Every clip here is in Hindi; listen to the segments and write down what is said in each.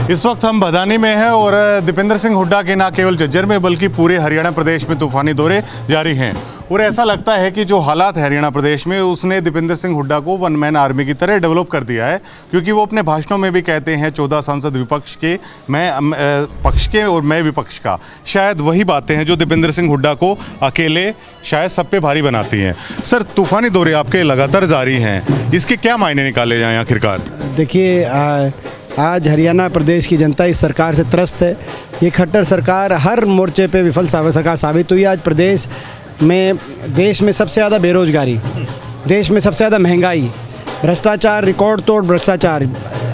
इस वक्त हम बदानी में हैं और दीपेंद्र सिंह हुड्डा के न केवल झज्जर में बल्कि पूरे हरियाणा प्रदेश में तूफानी दौरे जारी हैं और ऐसा लगता है कि जो हालात है हरियाणा प्रदेश में उसने दीपेंद्र सिंह हुड्डा को वन मैन आर्मी की तरह डेवलप कर दिया है, क्योंकि वो अपने भाषणों में भी कहते हैं 14 सांसद विपक्ष के, मैं पक्ष के और मैं विपक्ष का। शायद वही बातें हैं जो दीपेंद्र सिंह हुड्डा को अकेले शायद सब पे भारी बनाती हैं। सर, तूफानी दौरे आपके लगातार जारी हैं, इसके क्या मायने निकाले जाएँ आखिरकार? देखिए, आज हरियाणा प्रदेश की जनता इस सरकार से त्रस्त है। ये खट्टर सरकार हर मोर्चे पे विफल सरकार साबित हुई। आज प्रदेश में, देश में सबसे ज़्यादा बेरोजगारी, देश में सबसे ज़्यादा महंगाई, भ्रष्टाचार, रिकॉर्ड तोड़ भ्रष्टाचार,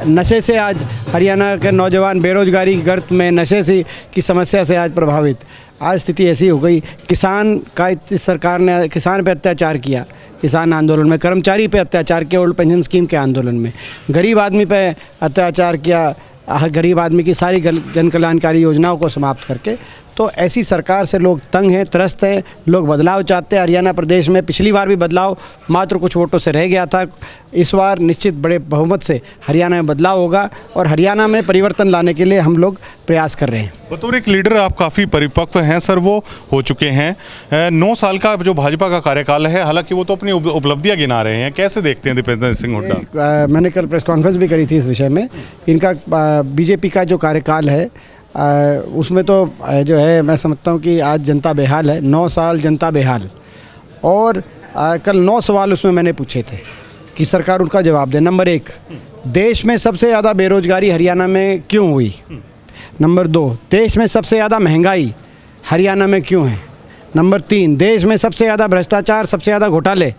नशे से आज हरियाणा के नौजवान बेरोजगारी की गर्त में, नशे से की समस्या से आज प्रभावित। आज स्थिति ऐसी हो गई, किसान का इस सरकार ने किसान पे अत्याचार किया, किसान आंदोलन में, कर्मचारी पे अत्याचार किया ओल्ड पेंशन स्कीम के आंदोलन में, गरीब आदमी पे अत्याचार किया, गरीब आदमी की सारी जन कल्याणकारी योजनाओं को समाप्त करके। तो ऐसी सरकार से लोग तंग हैं, त्रस्त हैं, लोग बदलाव चाहते हैं। हरियाणा प्रदेश में पिछली बार भी बदलाव मात्र कुछ वोटों से रह गया था। इस बार निश्चित बड़े बहुमत से हरियाणा में बदलाव होगा और हरियाणा में परिवर्तन लाने के लिए हम लोग प्रयास कर रहे हैं। बतौर एक लीडर आप काफ़ी परिपक्व हैं सर, वो हो चुके हैं। 9 साल का जो भाजपा का कार्यकाल है, हालांकि वो तो अपनी उपलब्धियां गिना रहे हैं, कैसे देखते हैं दीपेंद्र सिंह हुड्डा? मैंने कल प्रेस कॉन्फ्रेंस भी करी थी इस विषय में। इनका बीजेपी का जो कार्यकाल है उसमें तो जो है मैं समझता हूँ कि आज जनता बेहाल है। 9 साल जनता बेहाल। और कल 9 सवाल उसमें मैंने पूछे थे कि सरकार उनका जवाब दे। नंबर 1, देश में सबसे ज़्यादा बेरोजगारी हरियाणा में क्यों हुई? नंबर 2, देश में सबसे ज़्यादा महंगाई हरियाणा में क्यों है? नंबर 3, देश में सबसे ज़्यादा भ्रष्टाचार, सबसे ज़्यादा घोटाले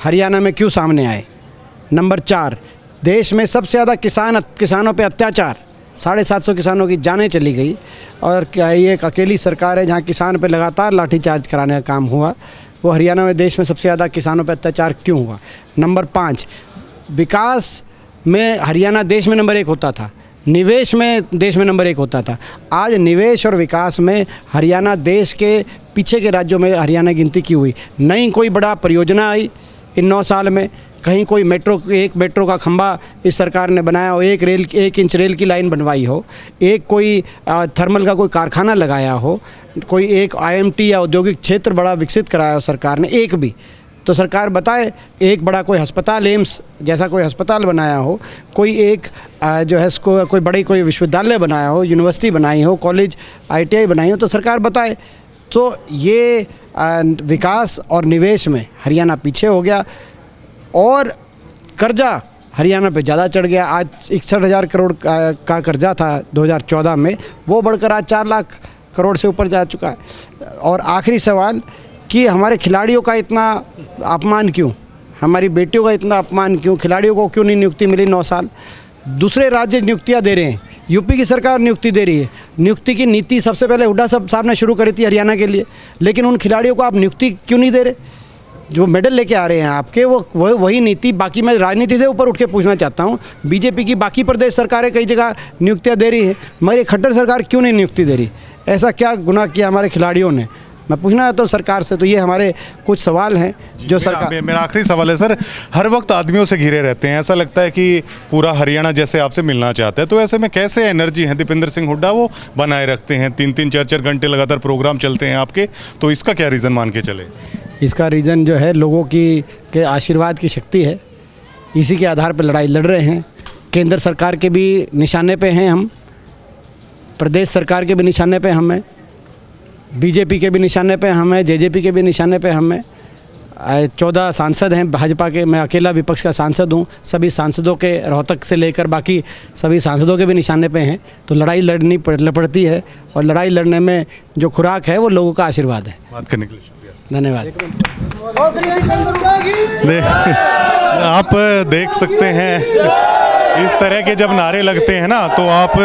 हरियाणा में क्यों सामने आए? नंबर 4, देश में सबसे ज़्यादा किसानों पे अत्याचार, 750 किसानों की जानें चली गई। और क्या ये एक अकेली सरकार है जहाँ किसान पे लगातार लाठीचार्ज कराने का काम हुआ? वो हरियाणा में देश में सबसे ज़्यादा किसानों पे अत्याचार क्यों हुआ? नंबर 5, विकास में हरियाणा देश में नंबर 1 होता था, निवेश में देश में नंबर 1 होता था। आज निवेश और विकास में हरियाणा देश के पीछे के राज्यों में हरियाणा गिनती की हुई। नहीं कोई बड़ा परियोजना आई इन 9 साल में, कहीं कोई एक मेट्रो का खंभा इस सरकार ने बनाया हो, 1 इंच रेल की लाइन बनवाई हो, एक कोई थर्मल का कोई कारखाना लगाया हो, कोई एक IMT या औद्योगिक क्षेत्र बड़ा विकसित कराया हो सरकार ने, एक भी। तो सरकार बताए, एक बड़ा कोई अस्पताल, एम्स जैसा कोई अस्पताल बनाया हो, कोई एक जो है कोई बड़ी कोई विश्वविद्यालय बनाया हो, यूनिवर्सिटी बनाई हो, कॉलेज ITI बनाई हो, तो सरकार बताए। तो ये विकास और निवेश में हरियाणा पीछे हो गया और कर्जा हरियाणा पे ज़्यादा चढ़ गया। आज 61,000 करोड़ का कर्जा था 2014 में, वो बढ़कर आज 4 लाख करोड़ से ऊपर जा चुका है। और आखिरी सवाल कि हमारे खिलाड़ियों का इतना अपमान क्यों, हमारी बेटियों का इतना अपमान क्यों, खिलाड़ियों को क्यों नहीं नियुक्ति मिली 9 साल? दूसरे राज्य नियुक्तियाँ दे रहे हैं, यूपी की सरकार नियुक्ति दे रही है। नियुक्ति की नीति सबसे पहले हुड्डा साहब ने शुरू करी थी हरियाणा के लिए, लेकिन उन खिलाड़ियों को आप नियुक्ति क्यों नहीं दे रहे? जो मेडल लेके आ रहे हैं आपके, वो वही नीति। बाकी मैं राजनीति से ऊपर उठ के पूछना चाहता हूँ, बीजेपी की बाकी प्रदेश सरकारें कई जगह नियुक्तियाँ दे रही है, मगर खट्टर सरकार क्यों नहीं नियुक्ति दे रही? ऐसा क्या गुनाह किया हमारे खिलाड़ियों ने? मैं पूछना तो सरकार से। तो ये हमारे कुछ सवाल हैं जो सरकार। मेरा आखिरी सवाल है सर, हर वक्त आदमियों से घिरे रहते हैं, ऐसा लगता है कि पूरा हरियाणा जैसे आपसे मिलना चाहता है, तो ऐसे में कैसे एनर्जी है दीपेंद्र सिंह हुड्डा वो बनाए रखते हैं? 3-3, 4-4 घंटे लगातार प्रोग्राम चलते हैं आपके, तो इसका क्या रीज़न मान के चले? इसका रीज़न जो है लोगों के आशीर्वाद की शक्ति है। इसी के आधार पर लड़ाई लड़ रहे हैं। केंद्र सरकार के भी निशाने पे हैं हम, प्रदेश सरकार के भी निशाने पे हम हैं, बीजेपी के भी निशाने पे हम हैं, जेजेपी के भी निशाने पे हम हैं। 14 सांसद हैं भाजपा के, मैं अकेला विपक्ष का सांसद हूँ। सभी सांसदों के, रोहतक से लेकर बाकी सभी सांसदों के भी निशाने पे हैं। तो लड़ाई लड़नी पड़ती है और लड़ाई लड़ने में जो खुराक है वो लोगों का आशीर्वाद है। बात करने के लिए शुक्रिया, धन्यवाद। आप देख सकते हैं इस तरह के जब नारे लगते हैं ना, तो आप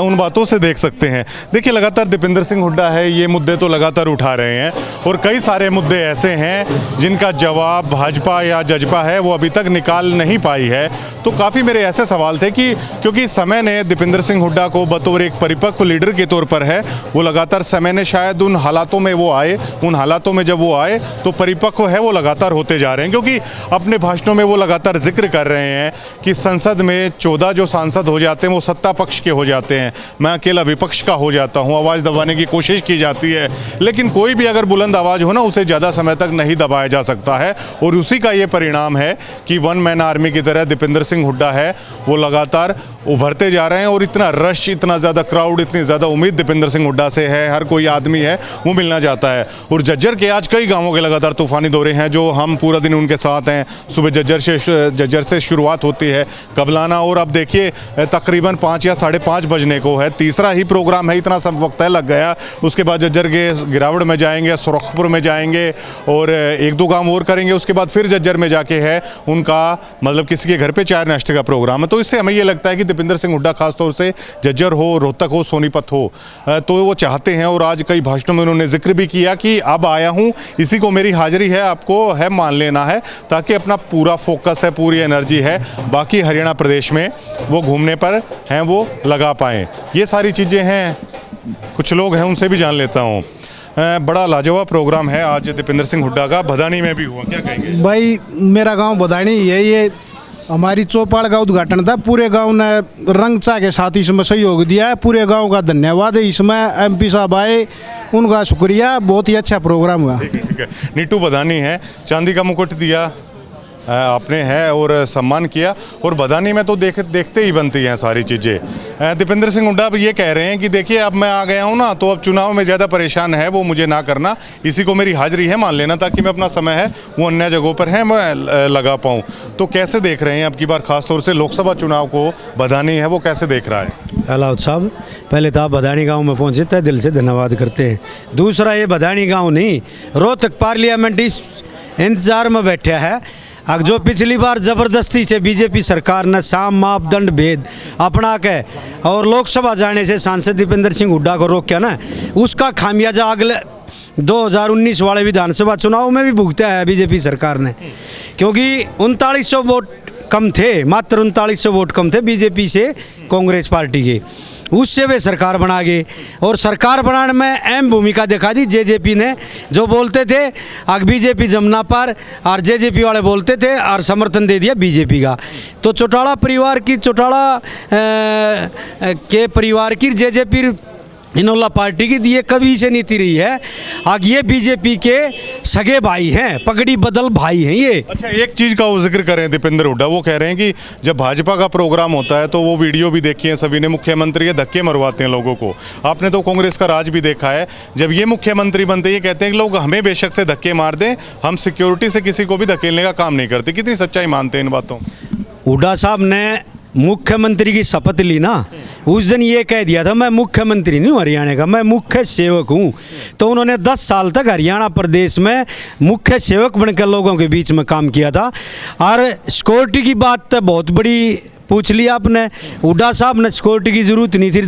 उन बातों से देख सकते हैं। देखिए, लगातार दीपेंद्र सिंह हुड्डा है, ये मुद्दे तो लगातार उठा रहे हैं और कई सारे मुद्दे ऐसे हैं जिनका जवाब भाजपा या जजपा है वो अभी तक निकाल नहीं पाई है। तो काफ़ी मेरे ऐसे सवाल थे कि क्योंकि समय ने दीपेंद्र सिंह हुड्डा को बतौर एक परिपक्व लीडर के तौर पर है, वो लगातार समय ने शायद उन हालातों में वो आए, उन हालातों में जब वो आए तो परिपक्व है वो लगातार होते जा रहे हैं, क्योंकि अपने भाषणों में वो लगातार जिक्र कर रहे हैं कि संसद में 14 जो सांसद हो जाते हैं वो सत्ता पक्ष के हो जाते हैं, मैं अकेला विपक्ष का हो जाता हूँ, आवाज़ दबाने की कोशिश की जाती है। लेकिन कोई भी अगर बुलंद आवाज़ हो ना, उसे ज़्यादा समय तक नहीं दबाया जा सकता है। और उसी का ये परिणाम है कि वन मैन आर्मी की तरह दीपेंद्र सिंह हुड्डा है वो लगातार उभरते जा रहे हैं। और इतना रश, इतना ज़्यादा क्राउड, इतनी ज़्यादा उम्मीद दीपेंद्र सिंह हुड्डा से है, हर कोई आदमी है वो मिलना चाहता है। और झज्जर के आज कई गांवों के लगातार तूफानी दौरे हैं, जो हम पूरा दिन उनके साथ हैं। सुबह झज्जर से शुरुआत होती है कबलाना, और अब देखिए तकरीबन 5 या 5:30 बजने को है, तीसरा ही प्रोग्राम है, इतना सब वक्त लग गया। उसके बाद झज्जर के गिरावड़ में जाएंगे, सुरखपुर में जाएंगे और 1-2 गाँव और करेंगे। उसके बाद फिर झज्जर में जाके है उनका मतलब किसी के घर पे चाय नाश्ते का प्रोग्राम है। तो इससे हमें ये लगता है कि दीपेंद्र सिंह हुड्डा खासतौर से झज्जर हो, रोहतक हो, सोनीपत हो, तो वो चाहते हैं। और आज कई भाषणों में उन्होंने जिक्र भी किया कि अब आया हूँ, इसी को मेरी हाजिरी है, आपको है मान लेना है, ताकि अपना पूरा फोकस है, पूरी एनर्जी है बाकी हरियाणा प्रदेश में वो घूमने पर हैं वो लगा पाएँ। ये सारी चीज़ें हैं, कुछ लोग हैं उनसे भी जान लेता हूँ। बड़ा लाजवाब प्रोग्राम है आज दीपेंद्र सिंह हुड्डा का, भदानी में भी हुआ, क्या कहेंगे? भाई मेरा गांव भदानी है, ये हमारी चौपाल का उद्घाटन था, पूरे गांव ने रंग चा के साथ इसमें सहयोग दिया है, पूरे गांव का धन्यवाद है। इसमें एमपी साहब आए, उनका शुक्रिया, बहुत ही अच्छा प्रोग्राम हुआ। ठीक है। नीटू भदानी है, चांदी का मुकुट दिया आपने है और सम्मान किया, और भदानी में तो देखते ही बनती हैं सारी चीज़ें। दीपेंद्र सिंह हुड्डा अब ये कह रहे हैं कि देखिए अब मैं आ गया हूँ ना, तो अब चुनाव में ज़्यादा परेशान है वो मुझे ना करना, इसी को मेरी हाजिरी है मान लेना, ताकि मैं अपना समय है वो अन्य जगहों पर है मैं लगा पाऊँ। तो कैसे देख रहे हैं अब की बार खासतौर से लोकसभा चुनाव को भदानी है वो कैसे देख रहा है? अलाउद साहब, पहले तो आप भदानी गांव में पहुंचे तय दिल से धन्यवाद करते हैं। दूसरा, ये भदानी गांव नहीं, रोहतक पार्लियामेंट इस इंतजार में बैठा है। अब जो पिछली बार ज़बरदस्ती से बीजेपी सरकार ने साम मापदंड भेद अपना के और लोकसभा जाने से सांसद दीपेंद्र सिंह हुड्डा को रोक किया ना, उसका खामियाजा अगले 2019 वाले विधानसभा चुनाव में भी भुगता है बीजेपी सरकार ने, क्योंकि 3900 वोट कम थे, मात्र 3900 वोट कम थे बीजेपी से कांग्रेस पार्टी के, उससे वे सरकार बना गए। और सरकार बनाने में अहम भूमिका दिखा दी जेजेपी ने, जो बोलते थे अब बीजेपी जमुना पर, और जेजेपी वाले बोलते थे और समर्थन दे दिया बीजेपी का। तो चौटाला परिवार की, चौटाला के परिवार की जेजेपी इनोला पार्टी की ये कभी से नीति रही है। अब ये बीजेपी के सगे भाई हैं, पगड़ी बदल भाई हैं ये। अच्छा, एक चीज़ का वो जिक्र करें दीपेंद्र हुड्डा, वो कह रहे हैं कि जब भाजपा का प्रोग्राम होता है तो वो वीडियो भी देखी है सभी ने, मुख्यमंत्री धक्के मरवाते हैं लोगों को। आपने तो कांग्रेस का राज भी देखा है, जब ये मुख्यमंत्री बनते ये कहते हैं कि लोग हमें बेशक से धक्के मार दें, हम सिक्योरिटी से किसी को भी धकेलने का काम नहीं करते। कितनी सच्चाई मानते हैं इन बातों? हुड्डा साहब ने मुख्यमंत्री की शपथ ली ना, उस दिन ये कह दिया था मैं मुख्यमंत्री नहीं हूँ हरियाणा का, मैं मुख्य सेवक हूँ। तो उन्होंने 10 साल तक हरियाणा प्रदेश में मुख्य सेवक बनकर लोगों के बीच में काम किया था। और सिक्योरिटी की बात तो बहुत बड़ी पूछ लिया आपने। हुड्डा साहब ने सिक्योरिटी की ज़रूरत नहीं थी,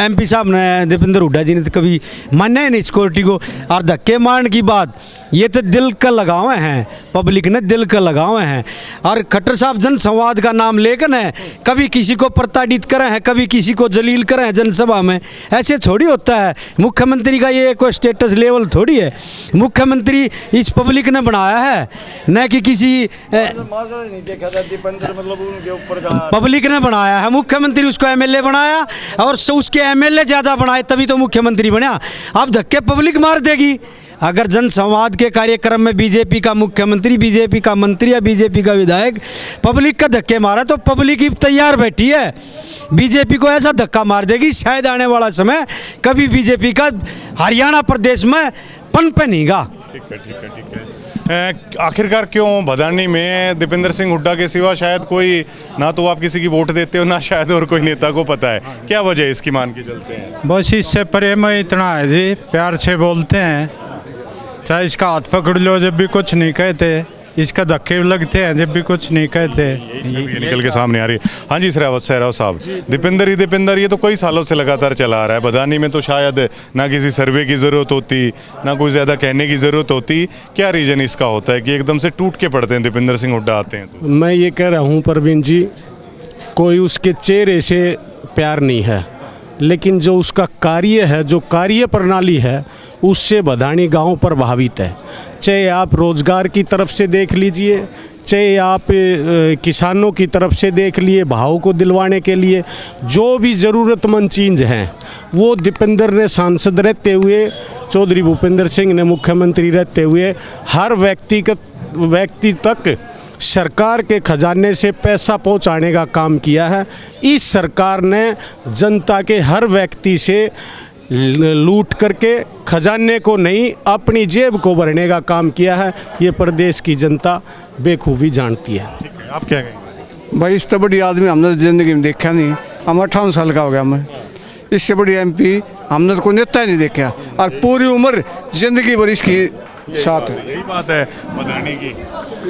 एमपी साहब ने, दीपेंद्र हुड्डा जी ने तो कभी माना ही नहीं सिक्योरिटी को। और धक्के मारने की बात, ये तो दिल का लगावे हैं, पब्लिक ने दिल का लगावे हैं। और खट्टर साहब जनसंवाद का नाम लेकर न कभी किसी को प्रताड़ित करें हैं, कभी किसी को जलील करें जनसभा में, ऐसे थोड़ी होता है। मुख्यमंत्री का ये कोई स्टेटस लेवल थोड़ी है, मुख्यमंत्री इस पब्लिक ने बनाया है, न कि किसी पब्लिक ने बनाया है। मुख्यमंत्री उसको एमएलए बनाया और उसके एमएलए ज़्यादा बनाए तभी तो मुख्यमंत्री बना। अब धक्के पब्लिक मार देगी। अगर जनसंवाद के कार्यक्रम में बीजेपी का मुख्यमंत्री, बीजेपी का मंत्री या बीजेपी का विधायक पब्लिक का धक्के मारा तो पब्लिक ही तैयार बैठी है, बीजेपी को ऐसा धक्का मार देगी शायद आने वाला समय कभी बीजेपी का हरियाणा प्रदेश में पनपेगा। ठीक है। आखिरकार क्यों भदानी में दीपेंद्र सिंह हुड्डा के सिवा शायद कोई, ना तो आप किसी की वोट देते हो, ना शायद और कोई नेता को पता है, क्या वजह है इसकी मान के चलते हैं? बस इससे प्रेम इतना है जी, प्यार से बोलते हैं, चाहे इसका हाथ पकड़ लो जब भी कुछ नहीं कहते, इसका धक्के लगते हैं जब भी कुछ नहीं कहते। ये निकल के सामने आ रही है। हाँ जी सहरावत साहब, दीपेंद्र ये तो कई सालों से लगातार चला आ रहा है। भदानी में तो शायद ना किसी सर्वे की ज़रूरत होती, ना कोई ज़्यादा कहने की ज़रूरत होती। क्या रीज़न इसका होता है कि एकदम से टूट के पड़ते हैं दीपेंद्र सिंह हुड्डा आते हैं तो? मैं ये कह रहा हूँ प्रवीण जी, कोई उसके चेहरे से प्यार नहीं है, लेकिन जो उसका कार्य है, जो कार्य प्रणाली है, उससे भदानी गांव प्रभावित है। चाहे आप रोजगार की तरफ से देख लीजिए, चाहे आप किसानों की तरफ से देख लिए, भाव को दिलवाने के लिए जो भी ज़रूरतमंद चीज़ हैं वो दीपेंद्र ने सांसद रहते हुए, चौधरी भूपेंद्र सिंह ने मुख्यमंत्री रहते हुए हर व्यक्ति तक सरकार के खजाने से पैसा पहुंचाने का काम किया है। इस सरकार ने जनता के हर व्यक्ति से लूट करके खजाने को नहीं, अपनी जेब को भरने का काम किया है। ये प्रदेश की जनता बेखूबी जानती है। आप क्या कहेंगे? भाई इससे बड़ी आदमी हमने ज़िंदगी में देखा नहीं। हम 58 साल का हो गया, मैं इससे बड़ी MP हमने तो कोई नेता ही नहीं देखा, और पूरी उम्र ज़िंदगी भर इसकी साथ है। यही बात है मदानी की।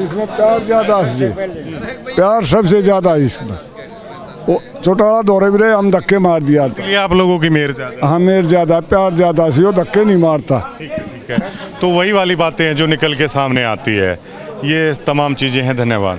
इसमें प्यार ज़्यादा है जी, प्यार सबसे ज़्यादा है इसमें। वो चौटाला दौरे भी रहे, हम धक्के मार दिया था। इसलिए आप लोगों की मेहर ज़्यादा। हाँ मेर ज़्यादा, प्यार ज़्यादा है, वो धक्के नहीं मारता। ठीक है। तो वही वाली बातें हैं जो निकल के सामने आती है। ये तमाम चीज़ें हैं। धन्यवाद।